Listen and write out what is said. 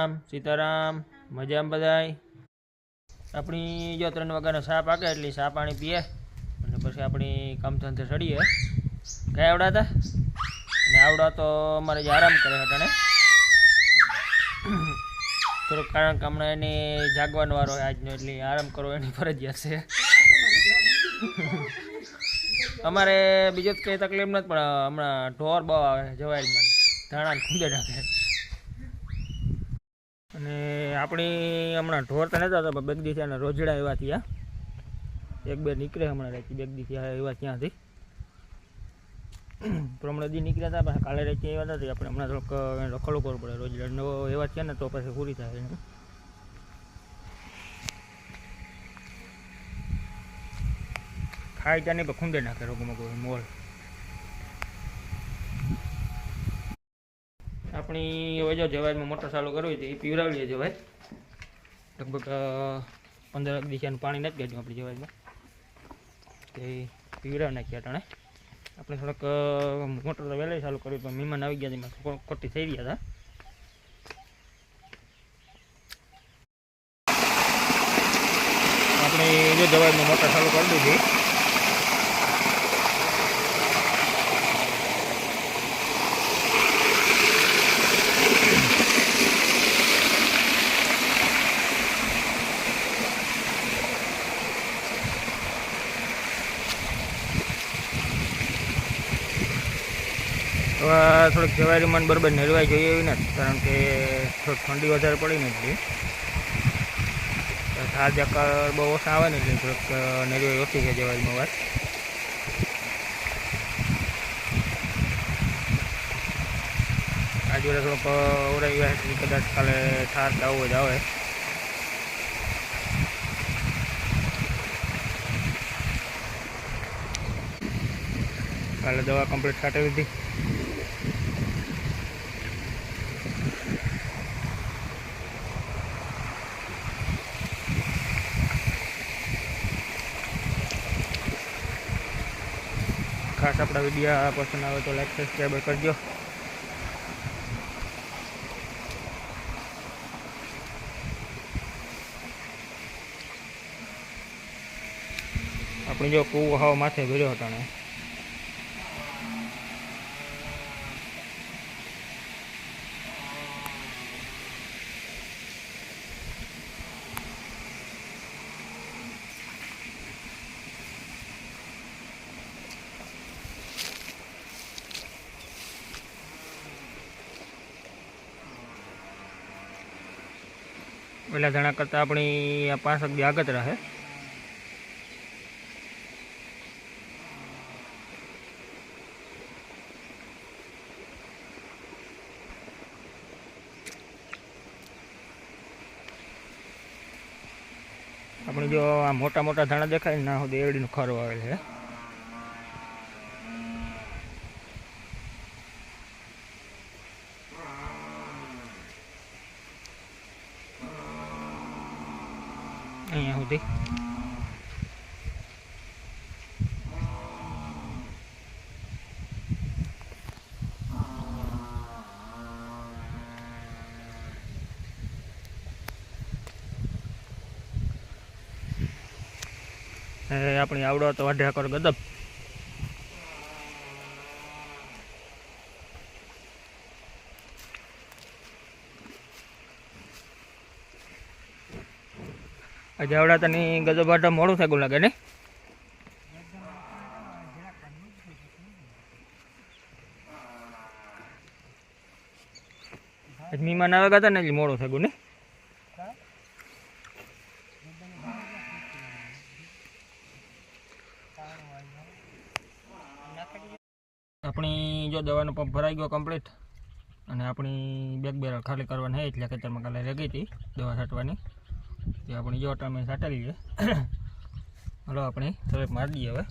રામ સીતારામ મજામાં બધાય। આપણી જો 3 વાગ્યાનો ચા પાકે એટલે ચા પાણી પીએ અને પછી આપણી કામ ધંધે ચડીએ। કઈ આવડા હતા અને આવડા તો અમારે જે આરામ કરે હટાણે થોડુંક કારણ કે હમણાં એની જાગવાનો વારો હોય આજનો એટલે આરામ કરવો એની ફરજિયાત છે। અમારે બીજો જ કંઈ તકલીફ નથી પણ હમણાં ઢોર બહુ આવે જવાયલમાં ધાણા ખૂંદે નાખે અને આપણી હમણાં ઢોર તો નહોતા હતા બેગ દી થયા રોજડા એવા થયા 1-2 નીકળે હમણાં રાતી બેગ દી થયા એવા ત્યાંથી પ્રમણે દી નીકળ્યા હતા પણ કાલે રાતે એવા નથી આપણે હમણાં થોડુંક રખડવું કરવું પડે રોજડા નવો એવા થયા ને તો પછી પૂરી થાય એને ખાઈ ત્યાં નહીં પણ ખૂંદે નાખે રોગમાં કોઈ મોલ। આપણી હવે જો જવાજમાં મોટર ચાલુ કરવી હતી એ પીવડાવીએ જવાય લગભગ 15 દિવસનું પાણી નથી કાઢ્યું આપણી જવાજમાં તે પીવડાવી નાખ્યા અટાણે આપણે થોડોક મોટર તો વહેલા ચાલુ કર્યું પણ મહેમાન આવી ગયા એમાં ખોટી થઈ ગયા હતા। આપણે જો જવાજમાં મોટર ચાલુ કરી દીધી હવે થોડીક જવારી મન બરાબર નરવાઈ જોઈએ એવી નથી કારણ કે થોડીક ઠંડી વધારે પડી ને એટલે થાર ચક્કર બહુ ઓછા આવે ને એટલે થોડીક નરવાઈ ઓછી છે જવારીમાં વાત। આજે થોડોક ઓરાઈ ગયા એટલે કદાચ કાલે ઠાર કે આવું જ આવે। કાલે દવા કમ્પ્લીટ છાંટી દીધી ખાસ આપણા વિડીયો પસંદ આવે તો લાઈક સબસ્ક્રાઈબ કરજો। આપણે જો કૂવો હાવ માથે ભર્યો હતો ને પેલા ધણા કરતાં આપણી આ 5 દી આગળ રહે। આપણે જો આ મોટા મોટા ધાણા દેખાય ને ના સુધી એરડીનો ખરો આવેલ છે। અહીંયા સુધી આપણી આવડો તો વાઢે કર ગદબ આજે આવડા તની ગજબ વાઢા મોડું થાય લાગે ને મહેમાન આવે હતા ને એટલે મોડું થાય ને આપણી જો દવાનો પંપ ભરાઈ ગયો કમ્પ્લીટ અને આપણી બેગ બેરલ ખાલી કરવાની છે એટલે ખેતરમાં કાલે રહી ગઈ હતી દવા છાંટવાની તે આપણી જો ટાઈમે છાંટેલી છે। હલો આપણે થોડીક મારી દઈએ હવે।